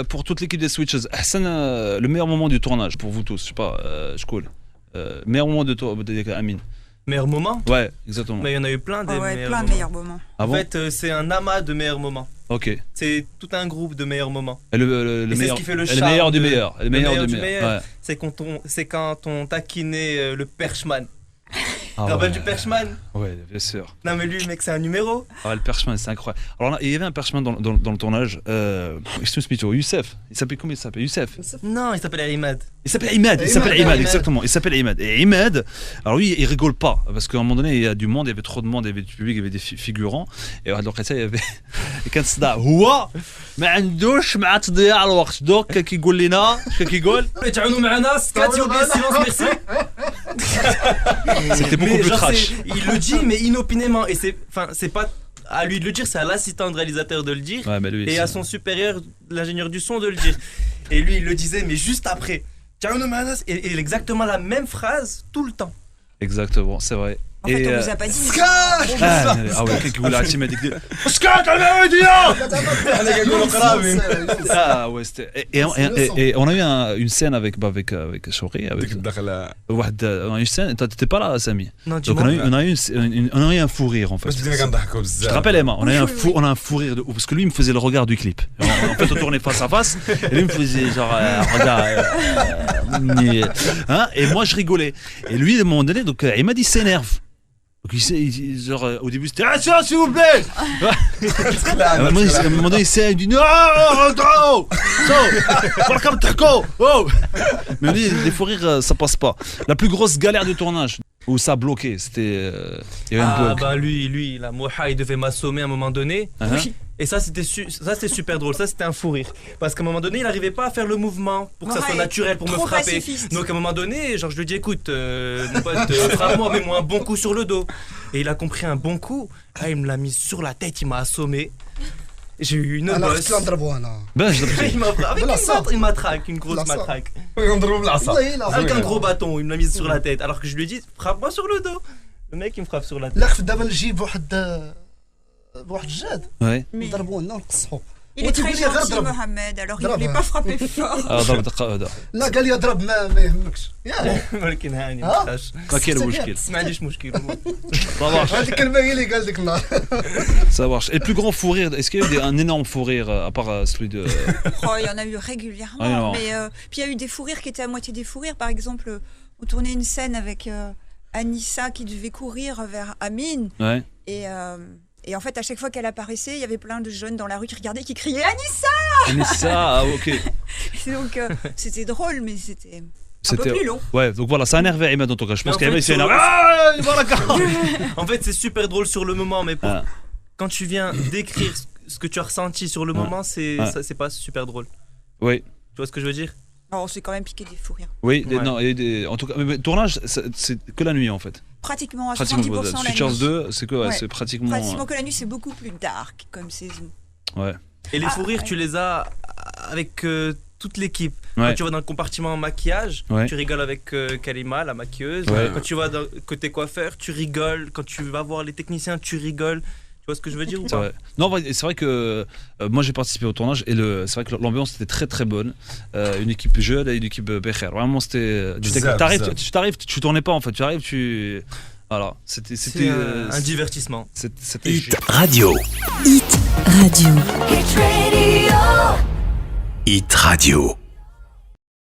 Pour toute l'équipe des Switches, Hassan, le meilleur moment du tournage pour vous tous, je sais pas, je cool. Meilleur moment de Amine. Meilleur moment? Ouais, exactement. Mais il y en a eu plein des meilleurs moments. Ah bon? En fait, c'est un amas de meilleurs moments. Ok. C'est tout un groupe de meilleurs moments. Et le c'est meilleur, ce qui fait le le meilleur du charme meilleur. Le meilleur du meilleur. Ouais. C'est quand on taquinait le Perchman. Ah Tu te rappelles ouais. du Perchman? Ouais, bien sûr. Non mais lui, mec, c'est un numéro. Ah, le Perchman, c'est incroyable. Alors là, il y avait un Perchman dans le tournage. Youssef. Il s'appelait comment il s'appelle? Youssef. Non, il s'appelle Imad. Il s'appelle Imad, exactement. Il s'appelle Imad. Et Imad, alors lui, il rigole pas. Parce qu'à un moment donné, il y a du monde, il y avait trop de monde, il y avait du public, il y avait des figurants. Et alors, il y avait. كان صداع هو ما عندوش مع تضييع الوقت دوك كيقول لنا كيقول تعاونوا معنا سكات ou bien silence merci. C'était beaucoup plus trash. Il le dit mais inopinément et c'est pas à lui de le dire, c'est à l'assistant de réalisateur de le dire, ouais, mais lui, et à son supérieur, l'ingénieur du son, de le dire. Et lui, il le disait, mais juste après. Et exactement la même phrase tout le temps. Exactement, c'est vrai. En fait, on vous a pas dit. Ah ouais, كي يقول عرفتي ما ديك اسكت على وديا. Ah ouais, c'était et on a eu une scène avec Chouri avec واحد une scène, t'étais pas là Samy. Non, donc on a eu un fou rire en fait. Je te rappelle Emma, on a un fou rire de ouf parce que lui il me faisait le regard du clip. En fait on tournait face à face et lui il me faisait genre regarde hein, et moi je rigolais et lui à un moment donné donc il m'a dit s'énerve. Donc genre au début c'était attention s'il vous plaît. À un moment donné il s'est dit non mais lui les fous rires ça passe pas. La plus grosse galère du tournage où ça a bloqué c'était il y avait un bug. Bah lui la Moha il devait m'assommer à un moment donné. Oui. Et ça c'était super drôle, ça c'était un fou rire. Parce qu'à un moment donné il n'arrivait pas à faire le mouvement pour que ça soit naturel pour me frapper. Pacifiste. Donc à un moment donné genre je lui dis écoute mon pote frappe-moi, mets-moi un bon coup sur le dos. Et il a compris un bon coup, il me l'a mis sur la tête, il m'a assommé. J'ai eu une bosse. Il m'a frappé avec une matraque, une grosse matraque. Avec un gros bâton, il me l'a mis sur la tête. Alors que je lui ai dit frappe-moi sur le dos. Le mec il me frappe sur la tête. Ouais. Il est très gentil Mohamed, alors il voulait pas frapper fort. ضربت قاعدة. لا قال لي اضرب ما يهمكش ولكن هاني ما تخافش. ما كاين مشكل. ما عنديش مشكل. هذيك الكلمه هي اللي قال ديك النهار. Ça marche. Et le plus grand fou rire, est-ce qu'il y a eu un énorme fou rire à part celui de Oh, il y en a eu régulièrement, mais puis il y a eu des fous rires qui étaient à moitié des fous rires. Par exemple, on tournait une scène avec Anissa qui devait courir vers Amine. Ouais. Et en fait, à chaque fois qu'elle apparaissait, il y avait plein de jeunes dans la rue qui regardaient, qui criaient Anissa. Anissa, ah ok. Donc c'était drôle, mais c'était un peu plus long. Ouais, donc voilà, ça a énervé Ahmed en tout cas. Je pense qu'Ahmed s'est énervé. En fait, c'est super drôle sur le moment, mais quand tu viens décrire ce que tu as ressenti sur le moment, c'est pas super drôle. Oui. Tu vois ce que je veux dire? Alors, on s'est quand même piqué des fous rires. Oui, non, en tout cas, mais tournage, c'est que la nuit en fait. Pratiquement à 70% la Switchers nuit. 2, c'est quoi? C'est pratiquement. Pratiquement que la nuit, c'est beaucoup plus dark comme saison. Ouais. Et les fous rires, tu les as avec toute l'équipe. Quand tu vas dans le compartiment maquillage, tu rigoles avec Kalima, la maquilleuse. Quand tu vas côté coiffeur, tu rigoles. Quand tu vas voir les techniciens, tu rigoles. Tu vois ce que je veux dire ou pas? Non, c'est vrai que moi j'ai participé au tournage et c'est vrai que l'ambiance était très très bonne. Une équipe jeune et une équipe Becher. Vraiment, c'était. Tu t'arrives, tu tournais pas en fait. Tu arrives, voilà, c'était un divertissement. C'était Hit Radio. Hit Radio. Hit Radio.